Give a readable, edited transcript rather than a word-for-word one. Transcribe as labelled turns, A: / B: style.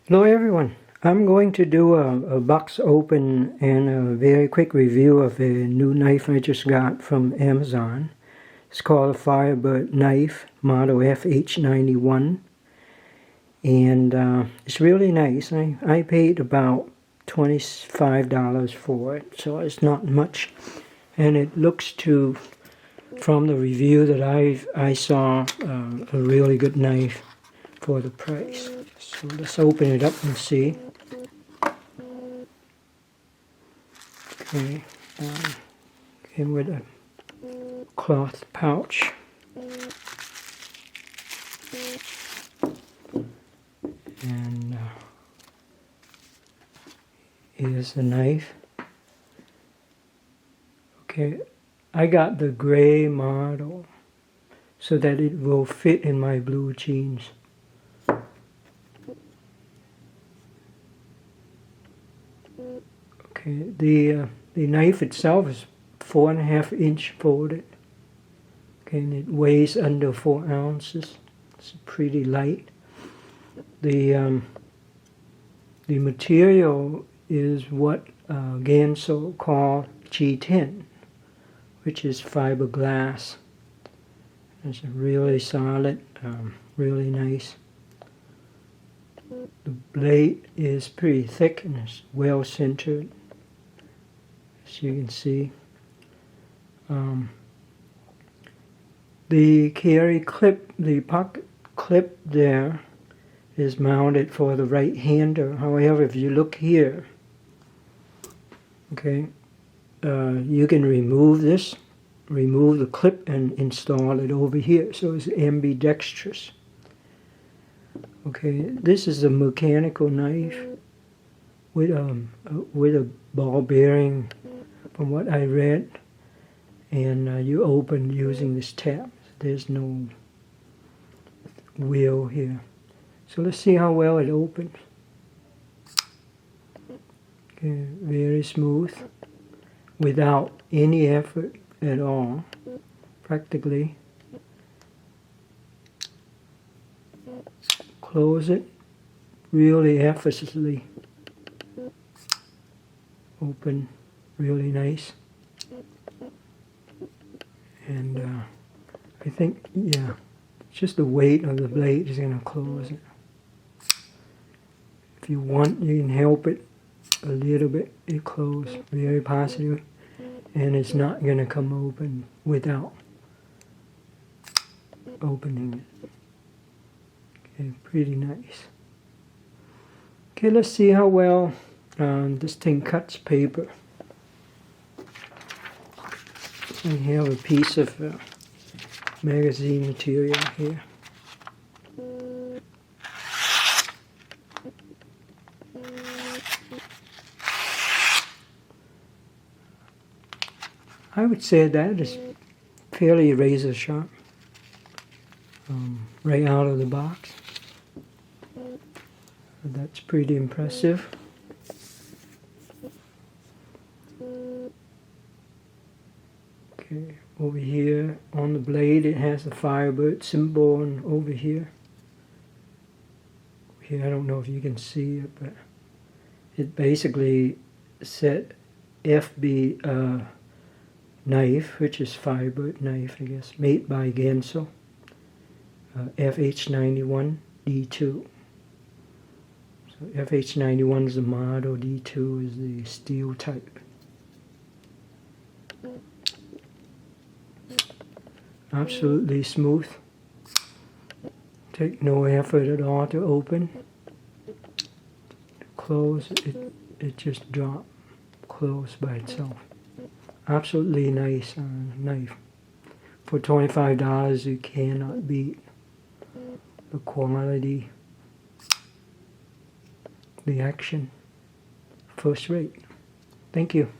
A: Hello everyone, I'm going to do a box open and a very quick review of a new knife I just got from Amazon. It's called a Firebird knife, model FH-91, and it's really nice. I paid about $25 for it, so it's not much, and it looks to, from the review that I saw, a really good knife for the price. So let's open it up and see. Okay, came with a cloth pouch. And here's the knife. Okay, I got the gray model so that it will fit in my blue jeans. Okay, the knife itself is 4.5 inch folded. Okay, and it weighs under 4 ounces. It's pretty light. The material is what Ganzo called G10, which is fiberglass. It's really solid, really nice. The blade is pretty thick and it's well centered, as you can see. The carry clip, the pocket clip there, is mounted for the right hander. However, if you look here, okay, you can remove this, remove the clip and install it over here, so it's ambidextrous. Okay, this is a mechanical knife with a ball bearing, from what I read, and you open using this tab. There's no wheel here. So let's see how well it opens. Okay, very smooth, without any effort at all, practically. Close it really effortlessly. Open really nice. And I think, yeah, just the weight of the blade is going to close it. If you want, you can help it a little bit. It closes very positive, and it's not going to come open without opening it. Okay, pretty nice. Okay, let's see how well this thing cuts paper. I have a piece of magazine material here. I would say that is fairly razor sharp, right out of the box. That's pretty impressive. Okay, over here on the blade it has the Firebird symbol, and over here, I don't know if you can see it, but it basically said FB knife, which is Firebird knife, I guess, made by Ganzo, FH-91 D2. So FH-91 is the model, D2 is the steel type. Absolutely smooth. Take no effort at all to open. Close, it just drops, close by itself. Absolutely nice knife. For $25, you cannot beat the quality, the action. First rate. Thank you.